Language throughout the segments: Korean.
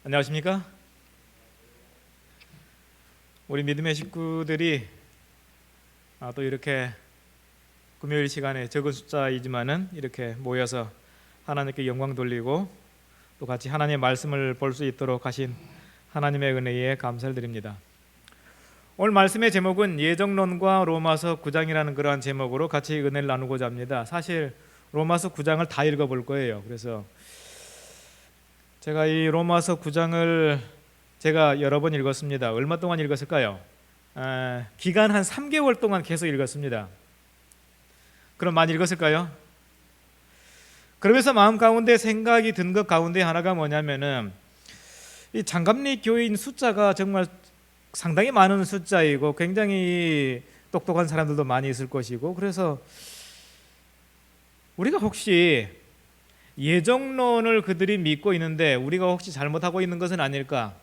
안녕하십니까? 우리 믿음의 식구들이 또 이렇게 금요일 시간에 적은 숫자이지만은 이렇게 모여서 하나님께 영광 돌리고 또 같이 하나님의 말씀을 볼 수 있도록 하신 하나님의 은혜에 감사를 드립니다. 오늘 말씀의 제목은 예정론과 로마서 9장이라는 그러한 제목으로 같이 은혜를 나누고자 합니다. 사실 로마서 9장을 다 읽어볼 거예요. 그래서 제가 이 로마서 9장을 제가 여러 번 읽었습니다. 얼마 동안 읽었을까요? 기간 한 3개월 동안 계속 읽었습니다. 그럼 많이 읽었을까요? 그러면서 마음 가운데 생각이 든 것 가운데 하나가 뭐냐면은 이 장갑리 교인 숫자가 정말 상당히 많은 숫자이고 굉장히 똑똑한 사람들도 많이 있을 것이고, 그래서 우리가 혹시 예정론을 그들이 믿고 있는데 우리가 혹시 잘못하고 있는 것은 아닐까?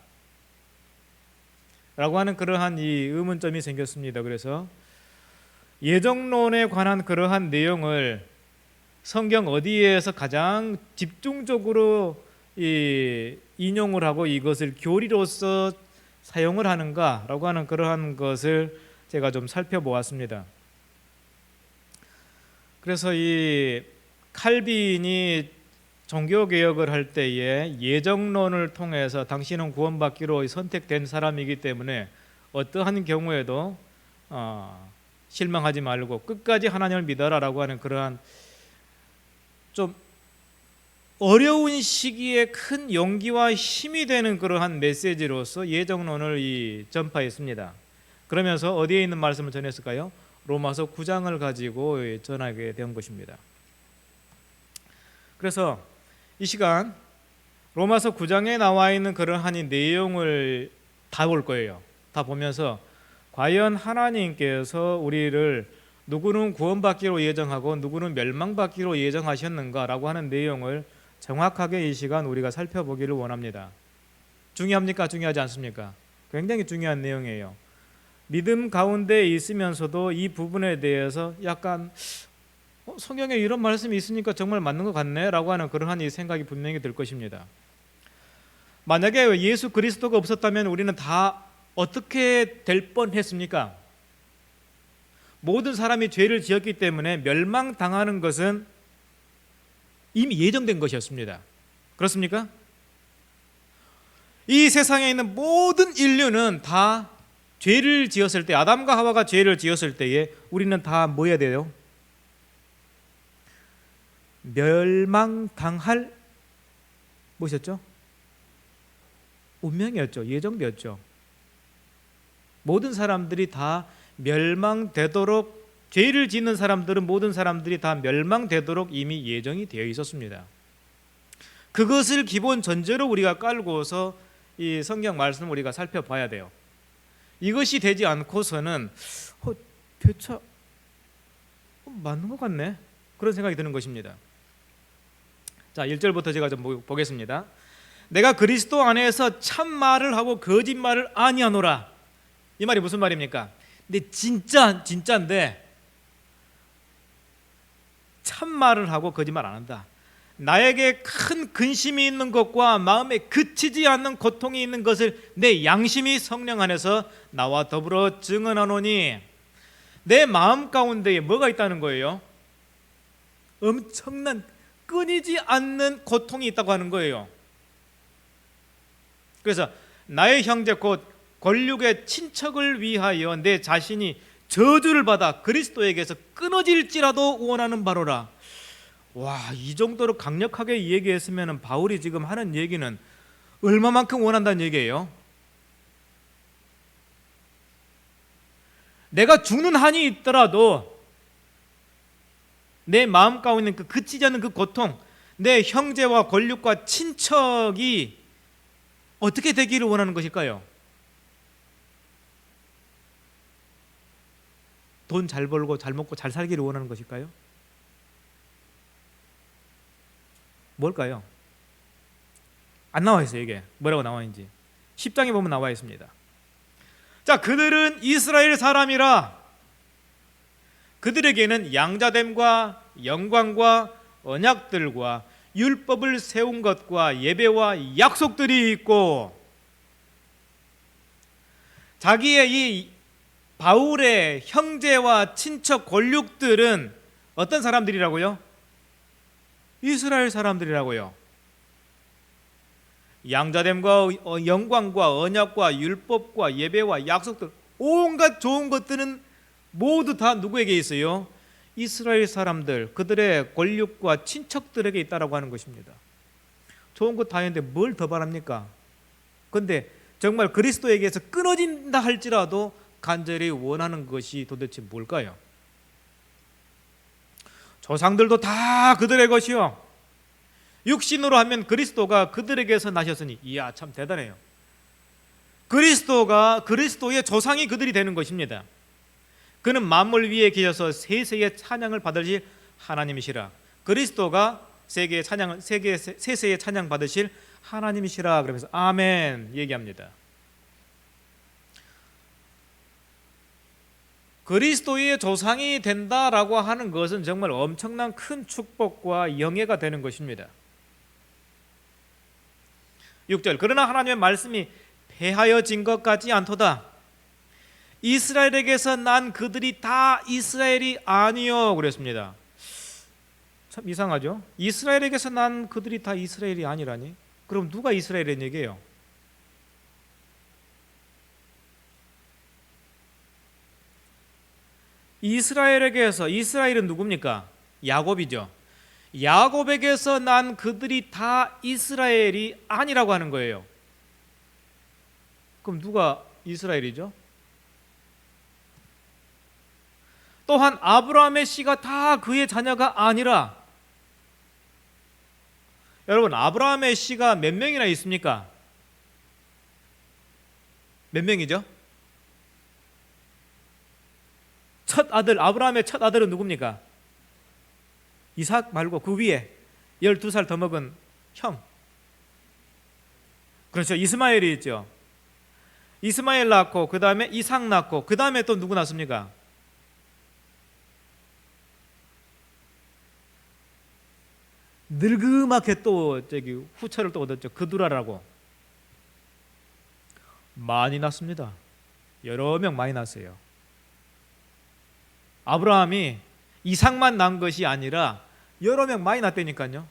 라고 하는 그러한 이 의문점이 생겼습니다. 그래서 예정론에 관한 그러한 내용을 성경 어디에서 가장 집중적으로 인용을 하고 이것을 교리로서 사용을 하는가라고 하는 그러한 것을 제가 좀 살펴보았습니다. 그래서 이 칼빈이 종교개혁을 할 때에 예정론을 통해서 당신은 구원받기로 선택된 사람이기 때문에 어떠한 경우에도 실망하지 말고 끝까지 하나님을 믿어라라고 하는 그러한 좀 어려운 시기에 큰 용기와 힘이 되는 그러한 메시지로서 예정론을 전파했습니다. 그러면서 어디에 있는 말씀을 전했을까요? 로마서 9장을 가지고 전하게 된 것입니다. 그래서 이 시간 로마서 9장에 나와 있는 그러한 이 내용을 다 볼 거예요. 다 보면서 과연 하나님께서 우리를 누구는 구원받기로 예정하고 누구는 멸망받기로 예정하셨는가라고 하는 내용을 정확하게 이 시간 우리가 살펴보기를 원합니다. 중요합니까? 중요하지 않습니까? 굉장히 중요한 내용이에요. 믿음 가운데 있으면서도 이 부분에 대해서 약간 성경에 이런 말씀이 있으니까 정말 맞는 것 같네 라고 하는 그러한 이 생각이 분명히 들 것입니다. 만약에 예수 그리스도가 없었다면 우리는 다 어떻게 될 뻔했습니까? 모든 사람이 죄를 지었기 때문에 멸망당하는 것은 이미 예정된 것이었습니다. 그렇습니까? 이 세상에 있는 모든 인류는 다 죄를 지었을 때, 아담과 하와가 죄를 지었을 때에 우리는 다 뭐 해야 돼요? 멸망당할 무엇이었죠? 운명이었죠. 예정되었죠. 모든 사람들이 다 멸망되도록, 죄를 짓는 사람들은 모든 사람들이 다 멸망되도록 이미 예정이 되어 있었습니다. 그것을 기본 전제로 우리가 깔고서 이 성경 말씀을 우리가 살펴봐야 돼요. 이것이 되지 않고서는 배차 맞는 것 같네, 그런 생각이 드는 것입니다. 자, 1절부터 제가 좀 보겠습니다. 내가 그리스도 안에서 참말을 하고 거짓말을 아니하노라. 이 말이 무슨 말입니까? 근데 진짜인데 참말을 하고 거짓말 안 한다. 나에게 큰 근심이 있는 것과 마음에 그치지 않는 고통이 있는 것을 내 양심이 성령 안에서 나와 더불어 증언하노니, 내 마음 가운데에 뭐가 있다는 거예요? 엄청난 끊이지 않는 고통이 있다고 하는 거예요. 그래서 나의 형제 곧 권력의 친척을 위하여 내 자신이 저주를 받아 그리스도에게서 끊어질지라도 원하는 바로라. 와, 이 정도로 강력하게 얘기했으면 바울이 지금 하는 얘기는 얼마만큼 원한다는 얘기예요? 내가 죽는 한이 있더라도 내 마음 가운데 있는 그 그치지 않는 그 고통, 내 형제와 권력과 친척이 어떻게 되기를 원하는 것일까요? 돈 잘 벌고 잘 먹고 잘 살기를 원하는 것일까요? 뭘까요? 안 나와 있어요. 이게 뭐라고 나와 있는지 10장에 보면 나와 있습니다. 자, 그들은 이스라엘 사람이라 그들에게는 양자됨과 영광과 언약들과 율법을 세운 것과 예배와 약속들이 있고, 자기의 이 바울의 형제와 친척 권력들은 어떤 사람들이라고요? 이스라엘 사람들이라고요. 양자됨과 영광과 언약과 율법과 예배와 약속들, 온갖 좋은 것들은 모두 다 누구에게 있어요? 이스라엘 사람들, 그들의 권력과 친척들에게 있다라고 하는 것입니다. 좋은 것 다 있는데 뭘 더 바랍니까? 그런데 정말 그리스도에게서 끊어진다 할지라도 간절히 원하는 것이 도대체 뭘까요? 조상들도 다 그들의 것이요, 육신으로 하면 그리스도가 그들에게서 나셨으니, 이야 참 대단해요. 그리스도의 조상이 그들이 되는 것입니다. 그는 만물 위에 계셔서 세세의 찬양을 받으실 하나님이시라. 그리스도가 세세의 찬양 받으실 하나님이시라. 그러면서 아멘 얘기합니다. 그리스도의 조상이 된다라고 하는 것은 정말 엄청난 큰 축복과 영예가 되는 것입니다. 6절, 그러나 하나님의 말씀이 패하여진 것 같지 않도다. 이스라엘에게서 난 그들이 다 이스라엘이 아니요 그랬습니다. 참 이상하죠? 이스라엘에게서 난 그들이 다 이스라엘이 아니라니? 그럼 누가 이스라엘의 얘기예요? 이스라엘은 누굽니까? 야곱이죠. 야곱에게서 난 그들이 다 이스라엘이 아니라고 하는 거예요. 그럼 누가 이스라엘이죠? 또한 아브라함의 씨가 다 그의 자녀가 아니라, 여러분 아브라함의 씨가 몇 명이나 있습니까? 몇 명이죠? 아브라함의 첫 아들은 누굽니까? 이삭 말고 그 위에 12살 더 먹은 형, 그렇죠, 이스마엘이 있죠. 이스마엘 낳고 그 다음에 이삭 낳고 그 다음에 또 누구 낳습니까? 늙음하게 또 후처를 또 얻었죠. 그두라라고. 많이 낳습니다. 여러 명 많이 낳았어요. 아브라함이 이삭만 낳은 것이 아니라 여러 명 많이 낳았다니까요.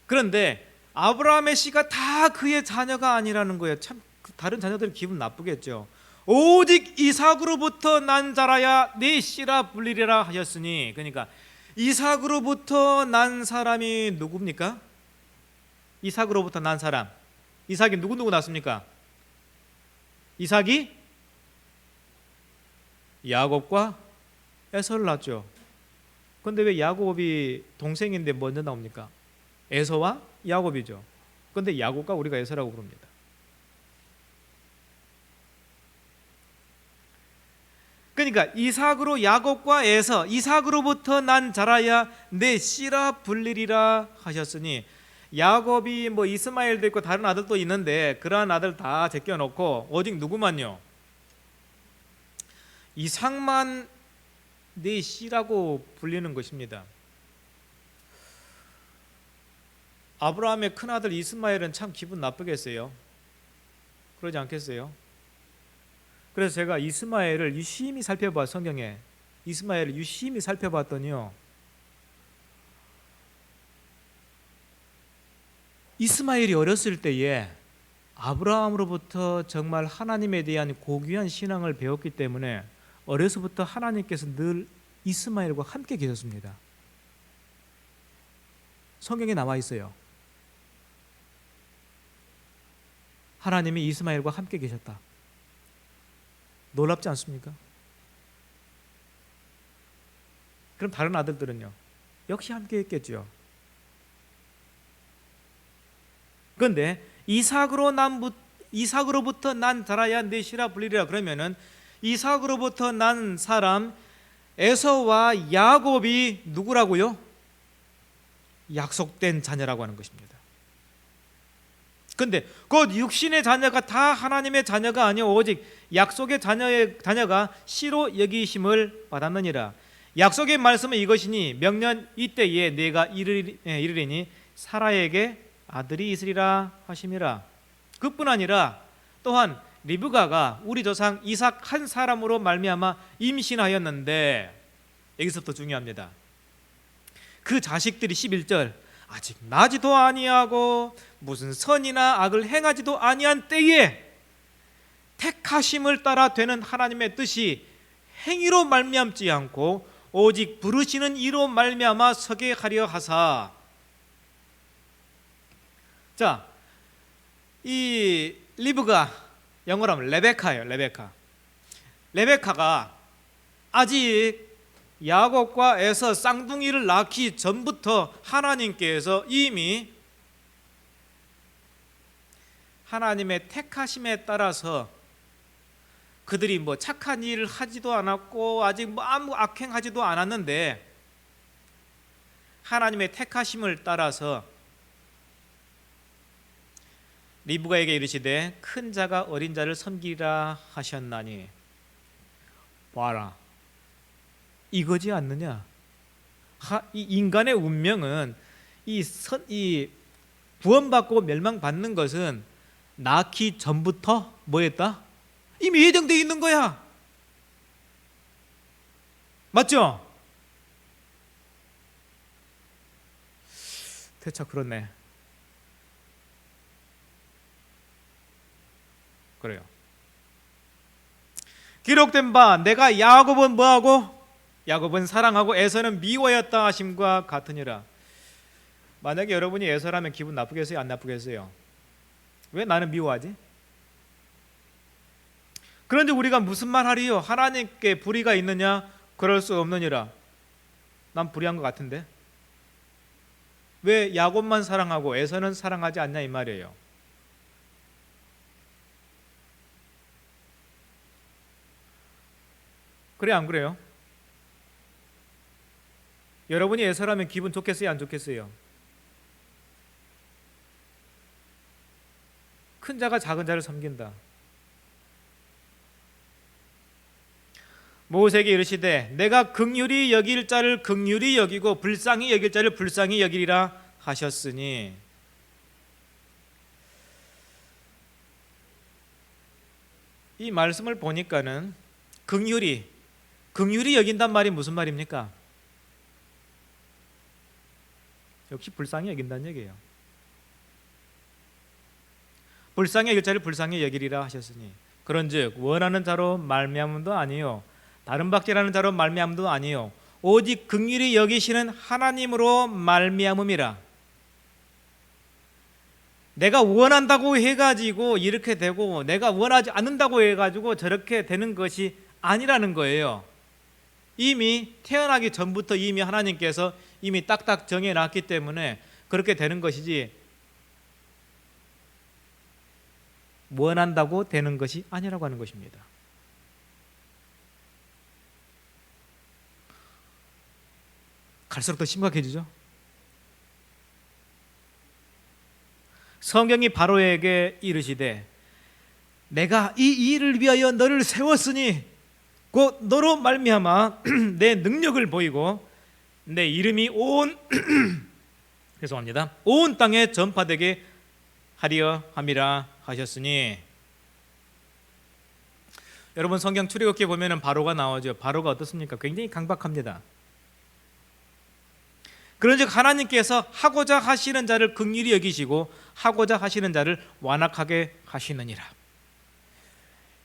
그런데 아브라함의 씨가 다 그의 자녀가 아니라는 거예요. 참 다른 자녀들 기분 나쁘겠죠. 오직 이삭으로부터 난 자라야 내 씨라 불리리라 하셨으니, 그러니까 이삭으로부터 난 사람이 누굽니까? 이삭으로부터 난 사람, 이삭이 누구 낳습니까? 이삭이 야곱과 에서를 낳죠. 그런데 왜 야곱이 동생인데 먼저 나옵니까? 에서와 야곱이죠. 그런데 야곱과 우리가 에서라고 부릅니다. 그러니까 이삭으로 야곱과 에서, 이삭으로부터 난 자라야 내 씨라 불리리라 하셨으니, 야곱이 뭐 이스마엘도 있고 다른 아들도 있는데 그러한 아들 다 제껴놓고 오직 누구만요? 이삭만 내 씨라고 불리는 것입니다. 아브라함의 큰아들 이스마엘은 참 기분 나쁘겠어요. 그러지 않겠어요? 그래서 제가 이스마엘을 유심히 성경에 이스마엘을 유심히 살펴봤더니요, 이스마엘이 어렸을 때에 아브라함으로부터 정말 하나님에 대한 고귀한 신앙을 배웠기 때문에 어려서부터 하나님께서 늘 이스마엘과 함께 계셨습니다. 성경에 나와 있어요. 하나님이 이스마엘과 함께 계셨다. 놀랍지 않습니까? 그럼 다른 아들들은요? 역시 함께 했겠죠. 그런데 이삭으로부터 난 자라야 내 씨라 불리리라 그러면은 이삭으로부터 난 사람 에서와 야곱이 누구라고요? 약속된 자녀라고 하는 것입니다. 그런데 곧 육신의 자녀가 다 하나님의 자녀가 아니요 오직 약속의 자녀가 씨로 여기심을 받았느니라. 약속의 말씀은 이것이니 명년 이때에 내가 이르리니 사라에게 아들이 있으리라 하심이라. 그뿐 아니라 또한 리브가가 우리 조상 이삭 한 사람으로 말미암아 임신하였는데, 여기서부터 중요합니다. 그 자식들이 11절 아직 나지도 아니하고 무슨 선이나 악을 행하지도 아니한 때에 택하심을 따라 되는 하나님의 뜻이 행위로 말미암지 않고 오직 부르시는 이로 말미암아 서게 하려 하사. 자, 이 리브가 영어로 하면 레베카예요. 레베카가 아직 야곱과 에서 쌍둥이를 낳기 전부터 하나님께서 이미 하나님의 택하심에 따라서 그들이 뭐 착한 일을 하지도 않았고 아직 뭐 아무 악행하지도 않았는데, 하나님의 택하심을 따라서 리브가에게 이르시되 큰 자가 어린 자를 섬기라 하셨나니, 봐라, 이거지 않느냐? 이 인간의 운명은 이 구원받고 멸망받는 것은 낳기 전부터 뭐였다? 이미 예정되어 있는 거야. 맞죠? 대차 그렇네. 그래요. 기록된 바 내가 야곱은 뭐하고? 야곱은 사랑하고 에서는 미워하였다 하심과 같으니라. 만약에 여러분이 에서라면 기분 나쁘겠어요? 안 나쁘겠어요? 왜 나는 미워하지? 그런데 우리가 무슨 말 하리요? 하나님께 불의가 있느냐? 그럴 수 없느니라. 난 불의한 것 같은데 왜 야곱만 사랑하고 에서는 사랑하지 않냐 이 말이에요. 그래 안 그래요? 여러분이 에서라면 기분 좋겠어요? 안 좋겠어요? 큰 자가 작은 자를 섬긴다. 모세에게 이르시되 내가 긍휼히 여길 자를 긍휼히 여기고 불쌍히 여길 자를 불쌍히 여기리라 하셨으니, 이 말씀을 보니까는 긍휼히 여긴단 말이 무슨 말입니까? 역시 불쌍히 여긴다는 얘기예요. 불쌍히 여길 자를 불쌍히 여기리라 하셨으니, 그런즉 원하는 자로 말미암음도 아니요 다른 박제라는 자로 말미암음도 아니요 오직 긍휼히 여기시는 하나님으로 말미암음이라. 내가 원한다고 해가지고 이렇게 되고 내가 원하지 않는다고 해가지고 저렇게 되는 것이 아니라는 거예요. 이미 태어나기 전부터 이미 하나님께서 이미 딱딱 정해놨기 때문에 그렇게 되는 것이지, 원한다고 되는 것이 아니라고 하는 것입니다. 갈수록 더 심각해지죠. 성경이 바로에게 이르시되 내가 이 일을 위하여 너를 세웠으니 곧 너로 말미암아 내 능력을 보이고 내 이름이 온 죄송합니다. 온 땅에 전파되게 하려 함이라 하셨으니. 여러분 성경 출애굽기에 보면은 바로가 나오죠. 바로가 어떻습니까? 굉장히 강박합니다. 그런즉 하나님께서 하고자 하시는 자를 긍휼히 여기시고 하고자 하시는 자를 완악하게 하시느니라.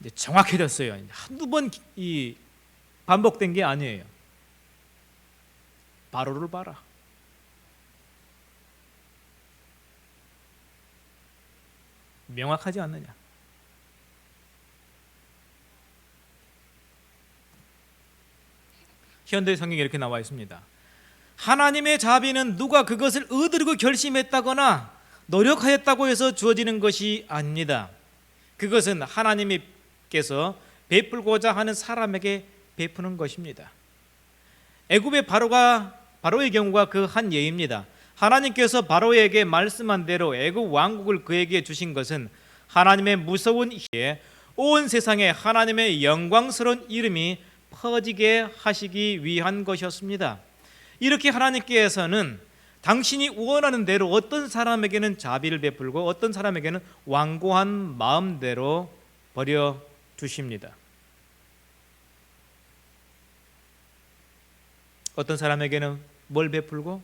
이제 정확해졌어요. 한두 번 이 반복된 게 아니에요. 바로를 봐라. 명확하지 않느냐? 현대 성경에 이렇게 나와 있습니다. 하나님의 자비는 누가 그것을 의도하고 결심했다거나 노력하였다고 해서 주어지는 것이 아닙니다. 그것은 하나님께서 베풀고자 하는 사람에게 베푸는 것입니다. 애굽의 바로의 경우가 그 한 예입니다. 하나님께서 바로에게 말씀한 대로 애굽 왕국을 그에게 주신 것은 하나님의 무서운 희에 온 세상에 하나님의 영광스러운 이름이 퍼지게 하시기 위한 것이었습니다. 이렇게 하나님께서는 당신이 원하는 대로 어떤 사람에게는 자비를 베풀고 어떤 사람에게는 완고한 마음대로 버려 두십니다. 어떤 사람에게는 뭘 베풀고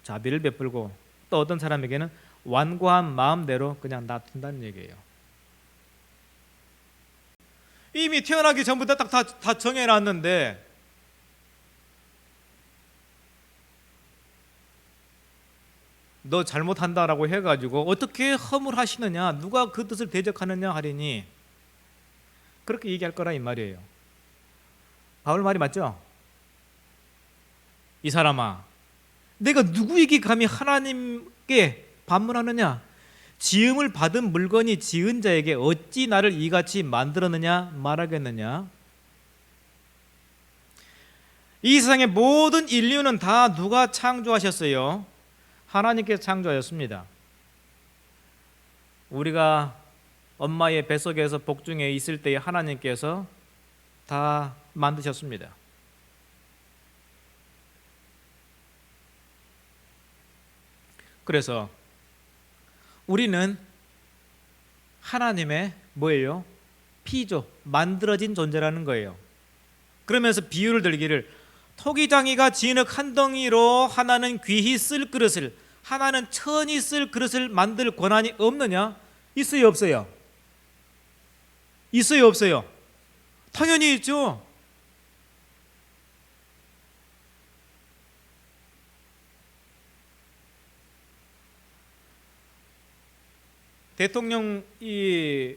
자비를 베풀고 또 어떤 사람에게는 완고한 마음대로 그냥 놔둔다는 얘기예요. 이미 태어나기 전부터 다 정해놨는데 너 잘못한다라고 해가지고 어떻게 허물하시느냐, 누가 그 뜻을 대적하느냐 하리니 그렇게 얘기할 거라 이 말이에요. 바울 말이 맞죠? 이 사람아, 내가 누구에게 감히 하나님께 반문하느냐? 지음을 받은 물건이 지은 자에게 어찌 나를 이같이 만들었느냐 말하겠느냐? 이 세상의 모든 인류는 다 누가 창조하셨어요? 하나님께서 창조하였습니다. 우리가 엄마의 뱃속에서 복중에 있을 때에 하나님께서 다 만드셨습니다. 그래서 우리는 하나님의 뭐예요? 피조, 만들어진 존재라는 거예요. 그러면서 비유를 들기를 토기장이가 진흙 한 덩이로 하나는 귀히 쓸 그릇을, 하나는 천히 쓸 그릇을 만들 권한이 없느냐? 있어요, 없어요? 있어요, 없어요? 당연히 있죠. 대통령이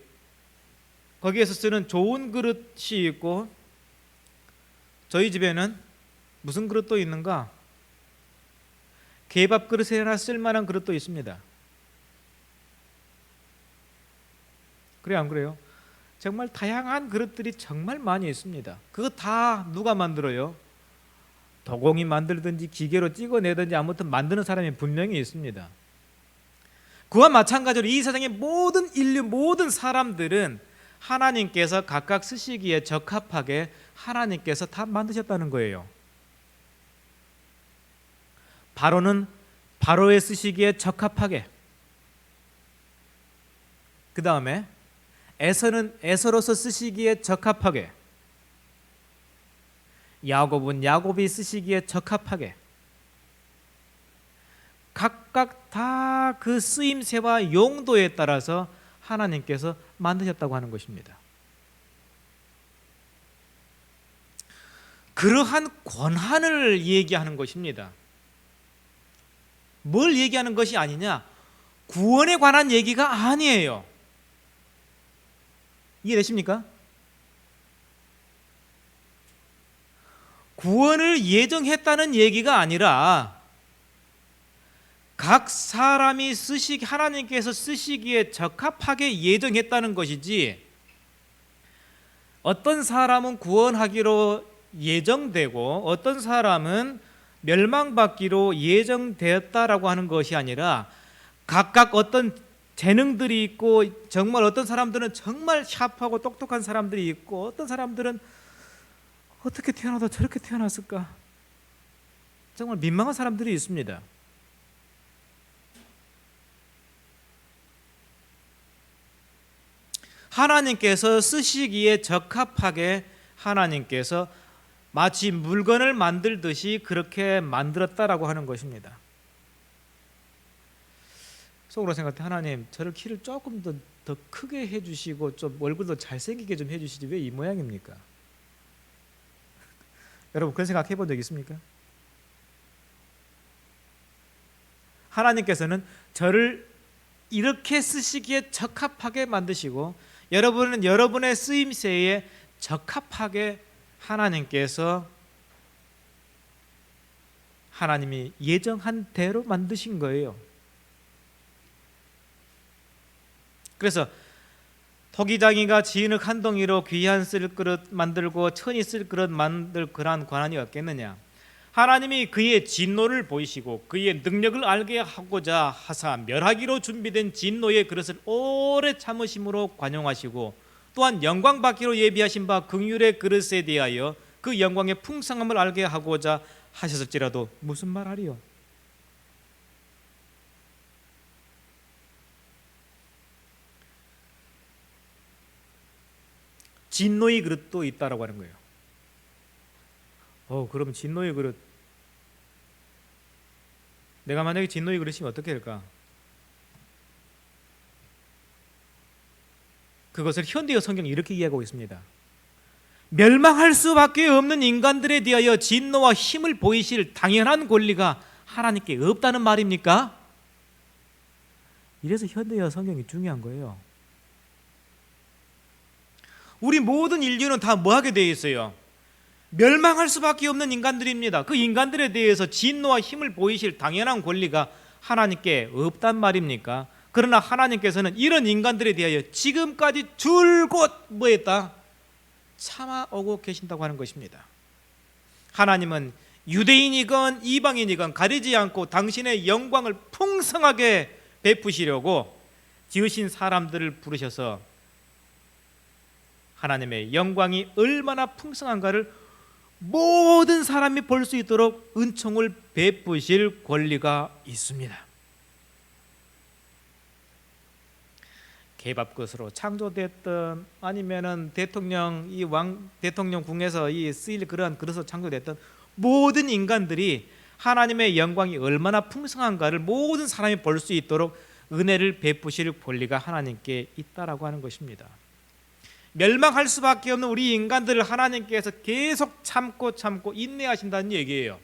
거기에서 쓰는 좋은 그릇이 있고 저희 집에는 무슨 그릇도 있는가? 개밥 그릇에 하나 쓸만한 그릇도 있습니다. 그래요, 안 그래요? 정말 다양한 그릇들이 정말 많이 있습니다. 그거 다 누가 만들어요? 도공이 만들든지 기계로 찍어내든지 아무튼 만드는 사람이 분명히 있습니다. 그와 마찬가지로 이 세상의 모든 인류, 모든 사람들은 하나님께서 각각 쓰시기에 적합하게 하나님께서 다 만드셨다는 거예요. 바로는 바로의 쓰시기에 적합하게, 그 다음에 에서는 에서로서 쓰시기에 적합하게, 야곱은 야곱이 쓰시기에 적합하게, 각각 다 그 쓰임새와 용도에 따라서 하나님께서 만드셨다고 하는 것입니다. 그러한 권한을 얘기하는 것입니다. 뭘 얘기하는 것이 아니냐? 구원에 관한 얘기가 아니에요. 이해되십니까? 구원을 예정했다는 얘기가 아니라 각 사람이 하나님께서 쓰시기에 적합하게 예정했다는 것이지, 어떤 사람은 구원하기로 예정되고 어떤 사람은 멸망받기로 예정되었다라고 하는 것이 아니라 각각 어떤 재능들이 있고, 정말 어떤 사람들은 정말 샤프하고 똑똑한 사람들이 있고 어떤 사람들은 어떻게 태어나다 저렇게 태어났을까, 정말 민망한 사람들이 있습니다. 하나님께서 쓰시기에 적합하게 하나님께서 마치 물건을 만들듯이 그렇게 만들었다라고 하는 것입니다. 속으로 생각해, 하나님 저를 키를 조금 더 크게 해주시고 좀 얼굴도 잘생기게 좀 해주시지 왜 이 모양입니까? 여러분 그런 생각 해본 적 있습니까? 하나님께서는 저를 이렇게 쓰시기에 적합하게 만드시고 여러분은 여러분의 쓰임새에 적합하게 하나님께서 하나님이 예정한 대로 만드신 거예요. 그래서 토기장이가 진흙 한 덩이로 귀한 쓸 그릇 만들고 천이 쓸 그릇 만들 그러한 권한이 없겠느냐? 하나님이 그의 진노를 보이시고 그의 능력을 알게 하고자 하사 멸하기로 준비된 진노의 그릇을 오래 참으심으로 관용하시고 또한 영광 받기로 예비하신 바 긍휼의 그릇에 대하여 그 영광의 풍성함을 알게 하고자 하셨을지라도 무슨 말하리요? 진노의 그릇도 있다라고 하는 거예요. 그럼 진노의 그릇, 내가 만약에 진노의 그릇이면 어떻게 할까? 그것을 현대어 성경이 이렇게 이해하고 있습니다. 멸망할 수밖에 없는 인간들에 대하여 진노와 힘을 보이실 당연한 권리가 하나님께 없다는 말입니까? 이래서 현대어 성경이 중요한 거예요. 우리 모든 인류는 다 뭐하게 되어 있어요? 멸망할 수밖에 없는 인간들입니다. 그 인간들에 대해서 진노와 힘을 보이실 당연한 권리가 하나님께 없단 말입니까? 그러나 하나님께서는 이런 인간들에 대하여 지금까지 줄곧 뭐했다? 참아오고 계신다고 하는 것입니다. 하나님은 유대인이건 이방인이건 가리지 않고 당신의 영광을 풍성하게 베푸시려고 지으신 사람들을 부르셔서 하나님의 영광이 얼마나 풍성한가를 모든 사람이 볼 수 있도록 은총을 베푸실 권리가 있습니다. 개밥것으로 창조됐던 아니면은 대통령궁에서 쓰일 그러한 그릇으로 창조됐던 모든 인간들이 하나님의 영광이 얼마나 풍성한가를 모든 사람이 볼 수 있도록 은혜를 베푸실 권리가 하나님께 있다라고 하는 것입니다. 멸망할 수밖에 없는 우리 인간들을 하나님께서 계속 참고 인내하신다는 얘기예요.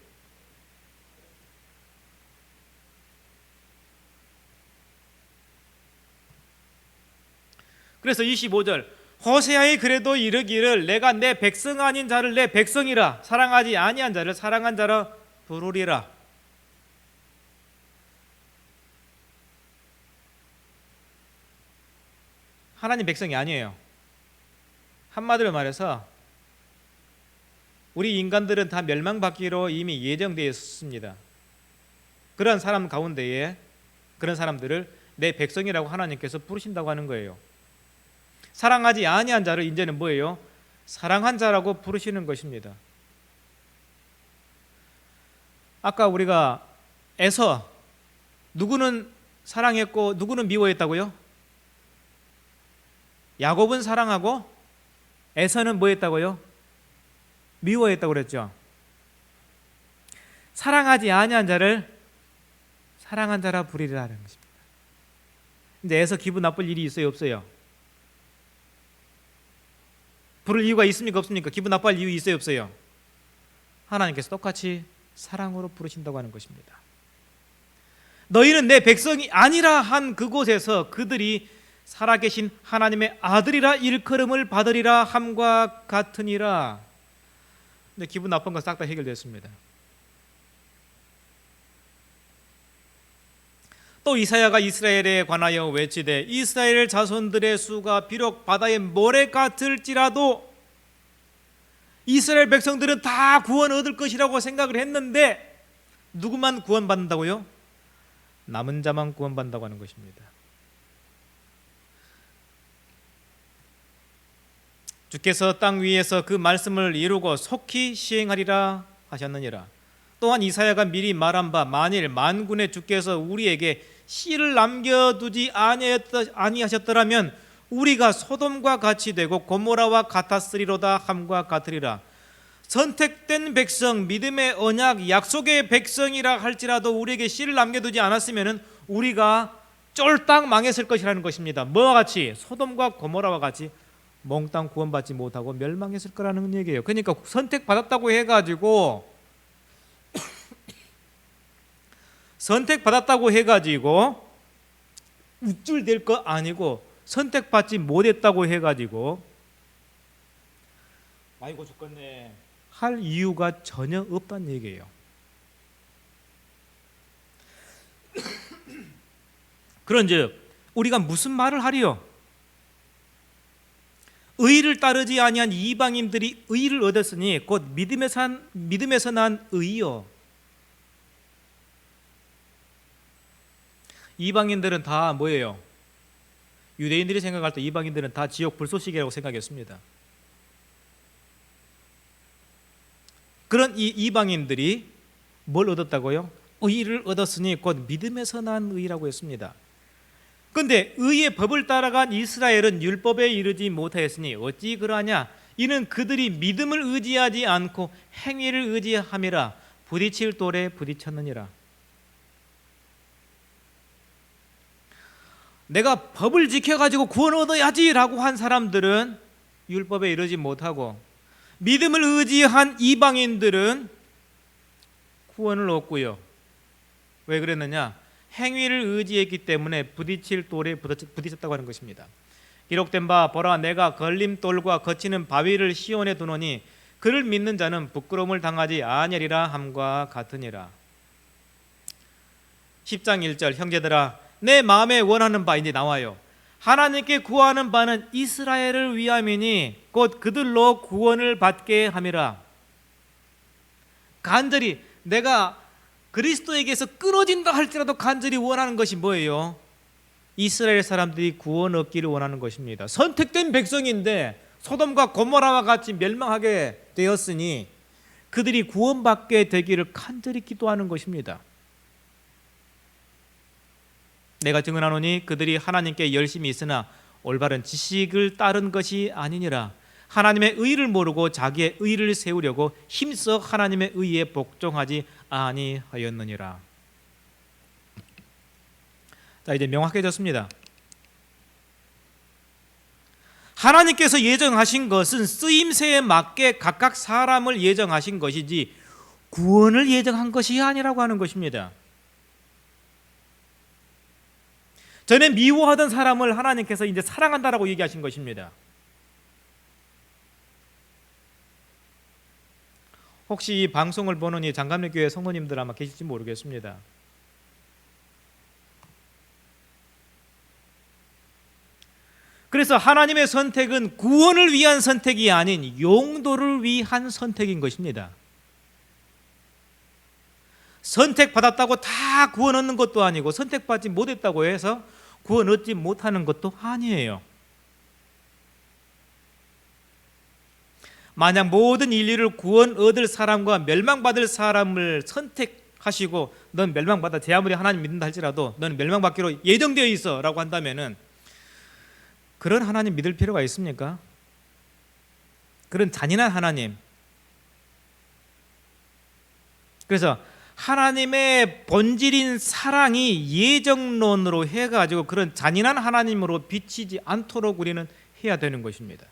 그래서 25절 호세아의 그래도 이르기를 내가 내 백성 아닌 자를 내 백성이라 사랑하지 아니한 자를 사랑한 자라 부르리라. 하나님 백성이 아니에요. 한마디로 말해서 우리 인간들은 다 멸망받기로 이미 예정되어 있었습니다. 그런 사람 가운데에 그런 사람들을 내 백성이라고 하나님께서 부르신다고 하는 거예요. 사랑하지 아니한 자를 이제는 뭐예요? 사랑한 자라고 부르시는 것입니다. 아까 우리가 에서 누구는 사랑했고 누구는 미워했다고요? 야곱은 사랑하고 에서는 뭐 했다고요? 미워했다고 그랬죠. 사랑하지 아니한 자를 사랑한 자라 부리라는 것입니다. 근데 에서 기분 나쁠 일이 있어요, 없어요? 부를 이유가 있습니까, 없습니까? 기분 나빠할 이유 있어요, 없어요? 하나님께서 똑같이 사랑으로 부르신다고 하는 것입니다. 너희는 내 백성이 아니라 한 그곳에서 그들이 살아계신 하나님의 아들이라 일컬음을 받으리라 함과 같으니라. 근데 기분 나쁜 건 싹 다 해결됐습니다. 또 이사야가 이스라엘에 관하여 외치되 이스라엘 자손들의 수가 비록 바다의 모래 같을지라도 이스라엘 백성들은 다 구원 얻을 것이라고 생각을 했는데 누구만 구원받는다고요? 남은 자만 구원받는다고 하는 것입니다. 주께서 땅 위에서 그 말씀을 이루고 속히 시행하리라 하셨느니라. 또한 이사야가 미리 말한 바 만일 만군의 주께서 우리에게 씨를 남겨두지 아니하셨더라면 우리가 소돔과 같이 되고 고모라와 같았으리로다 함과 같으리라. 선택된 백성, 믿음의 언약, 약속의 백성이라 할지라도 우리에게 씨를 남겨두지 않았으면 우리가 쫄딱 망했을 것이라는 것입니다. 뭐와 같이? 소돔과 고모라와 같이 몽땅 구원받지 못하고 멸망했을 거라는 얘기예요. 그러니까 선택받았다고 해가지고 우쭐될 거 아니고 선택받지 못했다고 해가지고 아이고 죽겠네 할 이유가 전혀 없다는 얘기예요. 그런즉 우리가 무슨 말을 하리요? 의를 따르지 아니한 이방인들이 의를 얻었으니 곧 믿음에서 난 의요. 이방인들은 다 뭐예요? 유대인들이 생각할 때 이방인들은 다 지옥 불쏘시개라고 생각했습니다. 그런 이 이방인들이 뭘 얻었다고요? 의를 얻었으니 곧 믿음에서 난 의라고 했습니다. 그런데 의의 법을 따라간 이스라엘은 율법에 이르지 못하였으니 어찌 그러하냐? 이는 그들이 믿음을 의지하지 않고 행위를 의지함이라 부딪힐 돌에 부딪혔느니라. 내가 법을 지켜가지고 구원 얻어야지라고 한 사람들은 율법에 이르지 못하고, 믿음을 의지한 이방인들은 구원을 얻고요. 왜 그랬느냐? 행위를 의지했기 때문에 부딪힐 돌에 부딪혔다고 하는 것입니다. 기록된 바 보라, 내가 걸림돌과 거치는 바위를 시온에 두노니 그를 믿는 자는 부끄러움을 당하지 아니하리라 함과 같으니라. 10장 1절, 형제들아 내 마음에 원하는 바, 이제 나와요. 하나님께 구하는 바는 이스라엘을 위함이니 곧 그들로 구원을 받게 함이라. 간절히 내가 그리스도에게서 끊어진다 할지라도 간절히 원하는 것이 뭐예요? 이스라엘 사람들이 구원 얻기를 원하는 것입니다. 선택된 백성인데 소돔과 고모라와 같이 멸망하게 되었으니 그들이 구원받게 되기를 간절히 기도하는 것입니다. 내가 증언하노니 그들이 하나님께 열심히 있으나 올바른 지식을 따른 것이 아니니라. 하나님의 의를 모르고 자기의 의를 세우려고 힘써 하나님의 의에 복종하지 아니하였느니라. 자, 이제 명확해졌습니다. 하나님께서 예정하신 것은 쓰임새에 맞게 각각 사람을 예정하신 것이지 구원을 예정한 것이 아니라고 하는 것입니다. 전에 미워하던 사람을 하나님께서 이제 사랑한다라고 얘기하신 것입니다. 혹시 이 방송을 보는 이 장감리 교회 성도님들 아마 계실지 모르겠습니다. 그래서 하나님의 선택은 구원을 위한 선택이 아닌 용도를 위한 선택인 것입니다. 선택받았다고 다 구원 얻는 것도 아니고 선택받지 못했다고 해서 구원 얻지 못하는 것도 아니에요. 만약 모든 인류를 구원 얻을 사람과 멸망받을 사람을 선택하시고 넌 멸망받아, 제 아무리 하나님 믿는다 할지라도 넌 멸망받기로 예정되어 있어 라고 한다면은 그런 하나님 믿을 필요가 있습니까? 그런 잔인한 하나님. 그래서 하나님의 본질인 사랑이 예정론으로 해가지고 그런 잔인한 하나님으로 비치지 않도록 우리는 해야 되는 것입니다.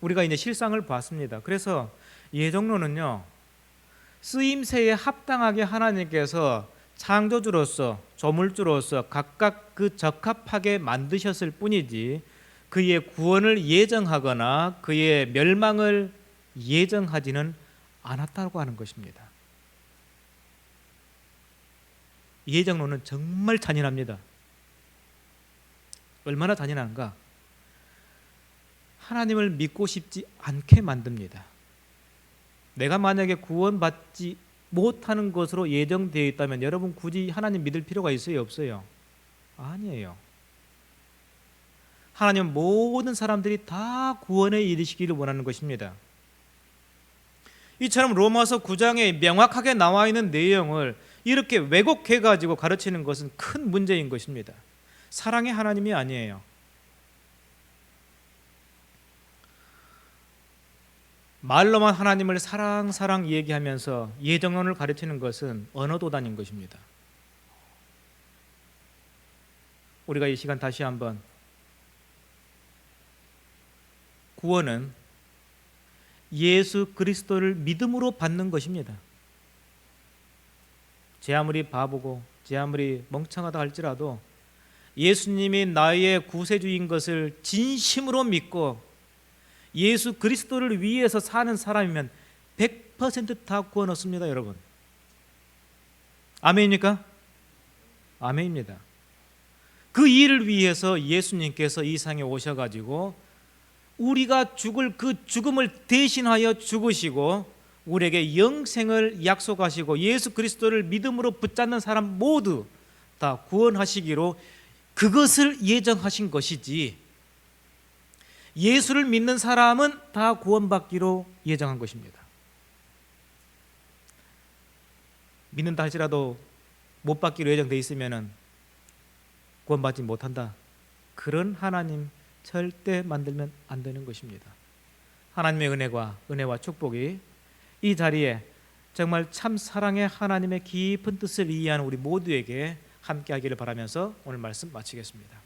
우리가 이제 실상을 봤습니다. 그래서 예정론은요, 쓰임새에 합당하게 하나님께서 창조주로서 조물주로서 각각 그 적합하게 만드셨을 뿐이지 그의 구원을 예정하거나 그의 멸망을 예정하지는 않았다고 하는 것입니다. 예정론은 정말 잔인합니다. 얼마나 잔인한가? 하나님을 믿고 싶지 않게 만듭니다. 내가 만약에 구원받지 못하는 것으로 예정되어 있다면 여러분 굳이 하나님 믿을 필요가 있어요? 없어요? 아니에요. 하나님은 모든 사람들이 다 구원에 이르시기를 원하는 것입니다. 이처럼 로마서 9장에 명확하게 나와 있는 내용을 이렇게 왜곡해가지고 가르치는 것은 큰 문제인 것입니다. 사랑의 하나님이 아니에요. 말로만 하나님을 사랑 사랑 얘기하면서 예정론을 가르치는 것은 언어도단인 것입니다. 우리가 이 시간 다시 한번 구원은 예수 그리스도를 믿음으로 받는 것입니다. 제 아무리 바보고 제 아무리 멍청하다 할지라도 예수님이 나의 구세주인 것을 진심으로 믿고 예수 그리스도를 위해서 사는 사람이면 100% 다 구원 얻습니다, 여러분. 아멘입니까? 아멘입니다. 그 일을 위해서 예수님께서 이 세상에 오셔가지고 우리가 죽을 그 죽음을 대신하여 죽으시고 우리에게 영생을 약속하시고 예수 그리스도를 믿음으로 붙잡는 사람 모두 다 구원하시기로 그것을 예정하신 것이지, 예수를 믿는 사람은 다 구원받기로 예정한 것입니다. 믿는다 할지라도 못 받기로 예정돼 있으면은 구원받지 못한다, 그런 하나님 절대 만들면 안 되는 것입니다. 하나님의 은혜와 축복이 이 자리에 정말 참 사랑의 하나님의 깊은 뜻을 이해하는 우리 모두에게 함께 하기를 바라면서 오늘 말씀 마치겠습니다.